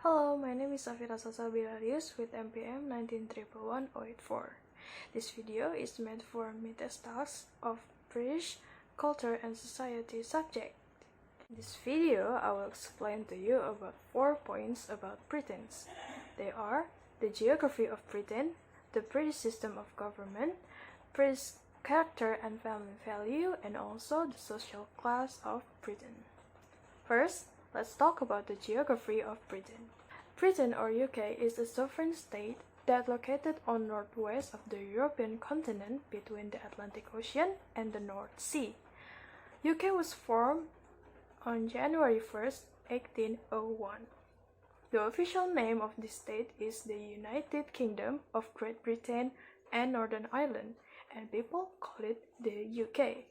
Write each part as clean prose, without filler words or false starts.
Hello, my name is Shafira Salsabila with MPM 1931084. This video is meant for midtest tasks of British culture and society subject. In this video, I will explain to you about 4 points about Britain. They are the geography of Britain, the British system of government, British character and family value, and also the social class of Britain. First, let's talk about the geography of Britain. Britain or UK is a sovereign state that located on northwest of the European continent between the Atlantic Ocean and the North Sea. UK was formed on January 1st, 1801. The official name of this state is the United Kingdom of Great Britain and Northern Ireland, and people call it the UK.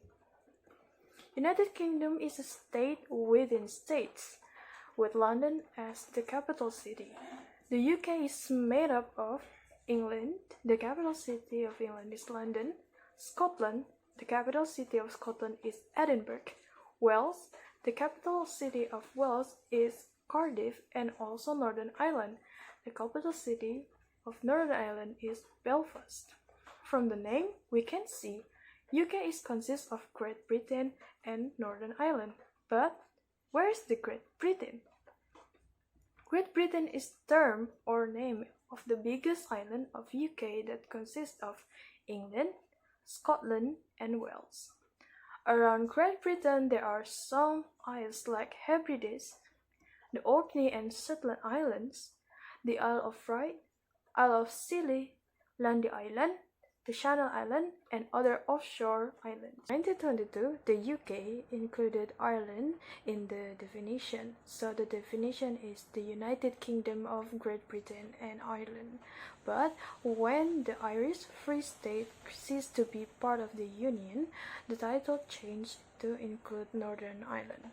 United Kingdom is a state within states, with London as the capital city. The UK is made up of England, the capital city of England is London, Scotland, the capital city of Scotland is Edinburgh, Wales, the capital city of Wales is Cardiff, and also Northern Ireland, the capital city of Northern Ireland is Belfast. From the name, we can see UK consists of Great Britain and Northern Ireland. But where is the Great Britain? Great Britain is term or name of the biggest island of UK that consists of England, Scotland, and Wales. Around Great Britain there are some isles like Hebrides, the Orkney and Shetland Islands, the Isle of Wight, Isle of Scilly, Lundy Island, the Channel Island, and other offshore islands. In 1922, the UK included Ireland in the definition, so the definition is the United Kingdom of Great Britain and Ireland. But when the Irish Free State ceased to be part of the Union, the title changed to include Northern Ireland.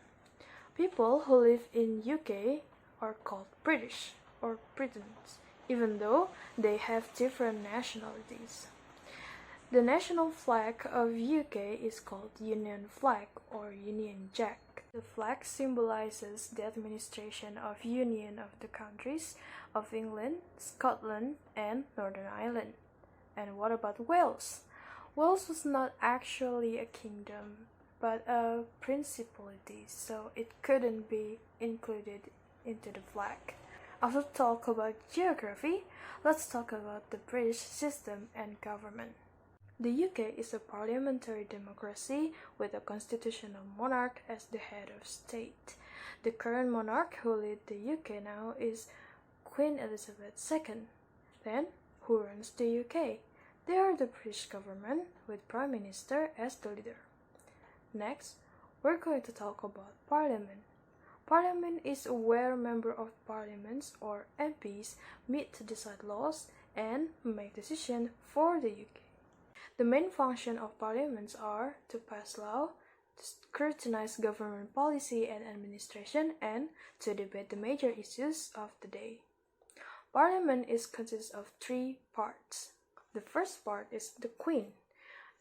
People who live in UK are called British or Britons, even though they have different nationalities. The national flag of UK is called Union Flag or Union Jack. The flag symbolizes the administration of Union of the countries of England, Scotland, and Northern Ireland. And what about Wales? Wales was not actually a kingdom, but a principality, so it couldn't be included into the flag. After talk about geography, let's talk about the British system and government. The UK is a parliamentary democracy with a constitutional monarch as the head of state. The current monarch who leads the UK now is Queen Elizabeth II. Then, who runs the UK? They are the British government with Prime Minister as the leader. Next, we're going to talk about Parliament. Parliament is where members of parliaments or MPs meet to decide laws and make decisions for the UK. The main function of parliaments are to pass law, to scrutinize government policy and administration, and to debate the major issues of the day. Parliament consists of 3 parts. The first part is the Queen.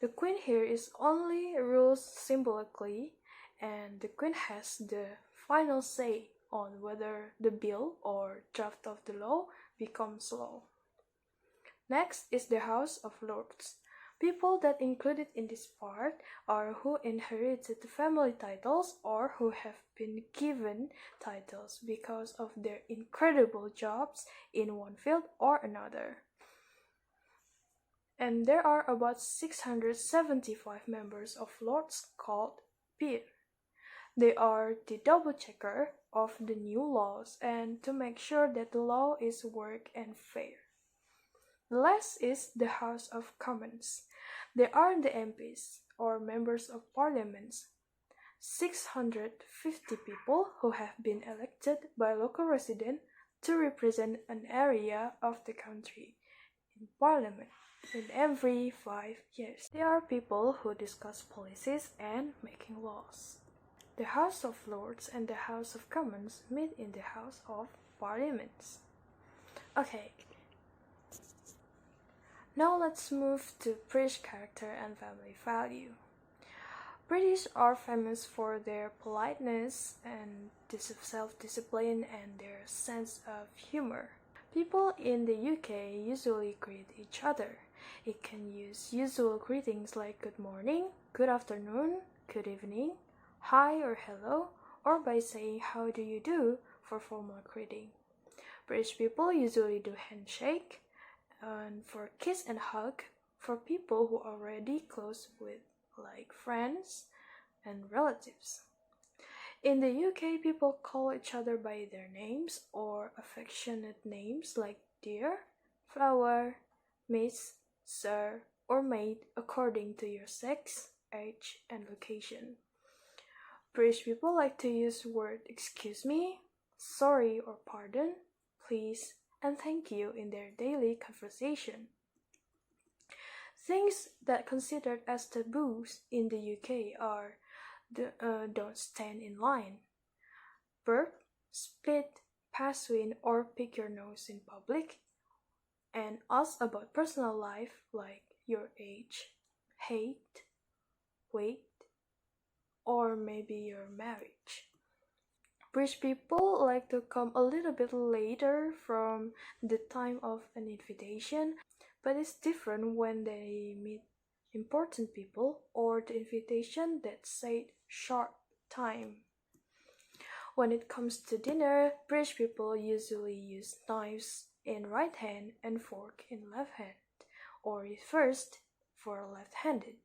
The Queen here is only rules symbolically, and the Queen has the final say on whether the bill or draft of the law becomes law. Next is the House of Lords. People that included in this part are who inherited family titles or who have been given titles because of their incredible jobs in one field or another. And there are about 675 members of Lords called peers. They are the double checker of the new laws and to make sure that the law is work and fair. The last is the House of Commons. They are the MPs, or members of parliaments, 650 people who have been elected by local residents to represent an area of the country in parliament in every 5 years. They are people who discuss policies and making laws. The House of Lords and the House of Commons meet in the House of Parliaments. Okay. Now let's move to British character and family value. British are famous for their politeness and self-discipline and their sense of humor. People in the UK usually greet each other. It can use usual greetings like good morning, good afternoon, good evening, hi or hello, or by saying how do you do for formal greeting. British people usually do handshake, and for kiss and hug for people who are already close with, like friends and relatives. In the UK, people call each other by their names or affectionate names like dear, flower, miss, sir, or mate according to your sex, age, and location. British people like to use word excuse me, sorry or pardon, please, and thank you in their daily conversation. Things that considered as taboos in the UK are don't stand in line, burp, spit, pass wind, or pick your nose in public, and ask about personal life like your age, height, weight, or maybe your marriage. British people like to come a little bit later from the time of an invitation, but it's different when they meet important people or the invitation that said sharp time. When it comes to dinner, British people usually use knives in right hand and fork in left hand, or reversed for left-handed.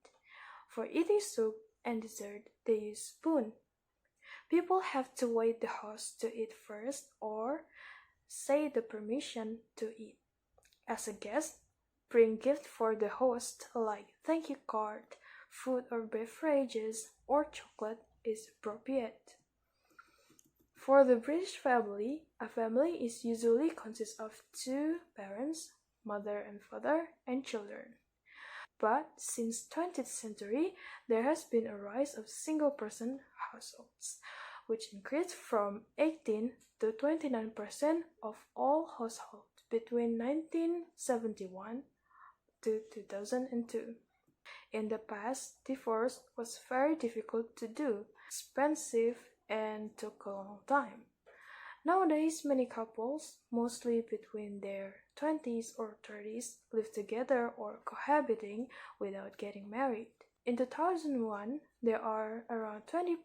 For eating soup and dessert, they use spoon. People have to wait the host to eat first or say the permission to eat. As a guest, bring gift for the host like thank you card, food or beverages, or chocolate is appropriate. For the British family, a family is usually consists of two parents, mother and father, and children. But since 20th century, there has been a rise of single-person households, which increased from 18 to 29% of all households between 1971 to 2002. In the past, divorce was very difficult to do, expensive, and took a long time. Nowadays, many couples, mostly between their 20s or 30s, live together or cohabiting without getting married. In 2001, there are around 20%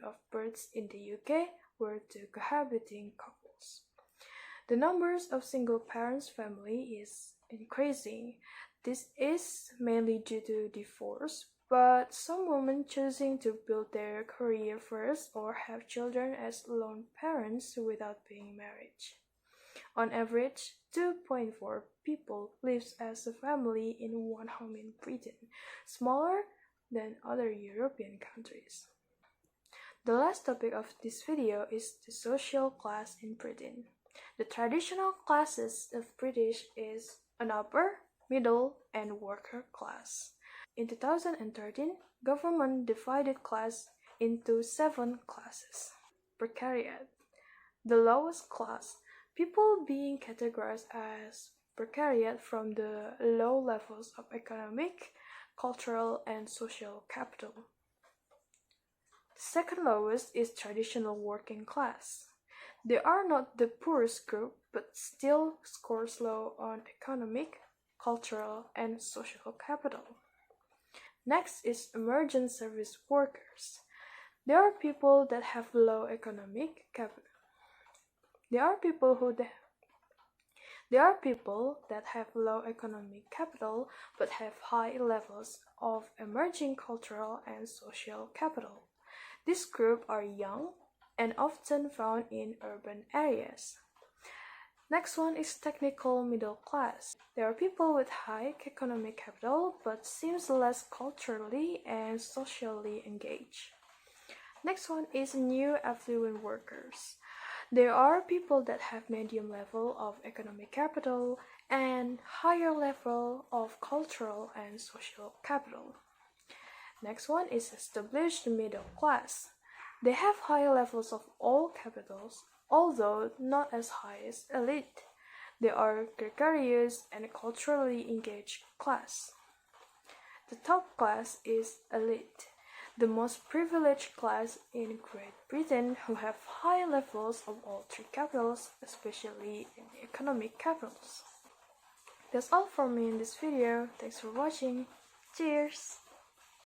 of births in the UK were to cohabiting couples. The numbers of single parents family is increasing. This is mainly due to divorce, but some women choosing to build their career first or have children as lone parents without being married. On average, 2.4 people lives as a family in one home in Britain, smaller than other European countries. The last topic of this video is the social class in Britain. The traditional classes of British is an upper, middle, and worker class. In 2013, government divided class into 7 classes. Precariat, the lowest class, people being categorized as precariat from the low levels of economic, cultural, and social capital. The second lowest is traditional working class. They are not the poorest group, but still scores low on economic, cultural, and social capital. Next is emergent service workers. There are people that have low economic capital. There are people that have low economic capital but have high levels of emerging cultural and social capital. This group are young and often found in urban areas. Next one is technical middle class. There are people with high economic capital but seems less culturally and socially engaged. Next one is new affluent workers. There are people that have medium level of economic capital and higher level of cultural and social capital. Next one is established middle class. They have high levels of all capitals, although not as high as elite. They are gregarious and culturally engaged class. The top class is elite. the most privileged class in Great Britain who have high levels of all three capitals, especially in the economic capitals. That's all from me in this video. Thanks for watching. Cheers!